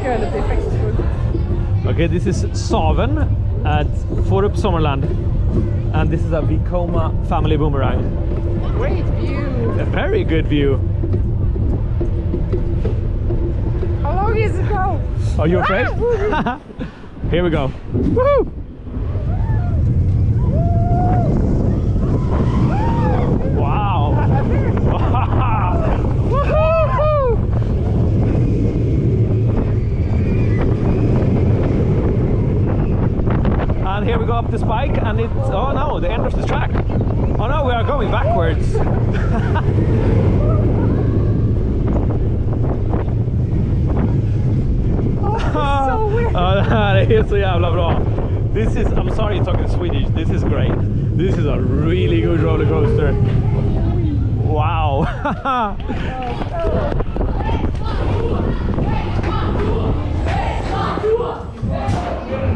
tycker jag är lite effektfull. Okay, this is Saven at Forup Sommerland. And this is a Vekoma family boomerang. Great view. A very good view. How long is it go? Are you afraid? Here we go. Woohoo! Wow! Woohoo! And here we go up the spike, and it's oh no, the end of the track. Oh no, we are going backwards. So weird. Det är så jävla bra. This is, I'm sorry you're talking Swedish, this is great. This is a really good roller coaster. Wow.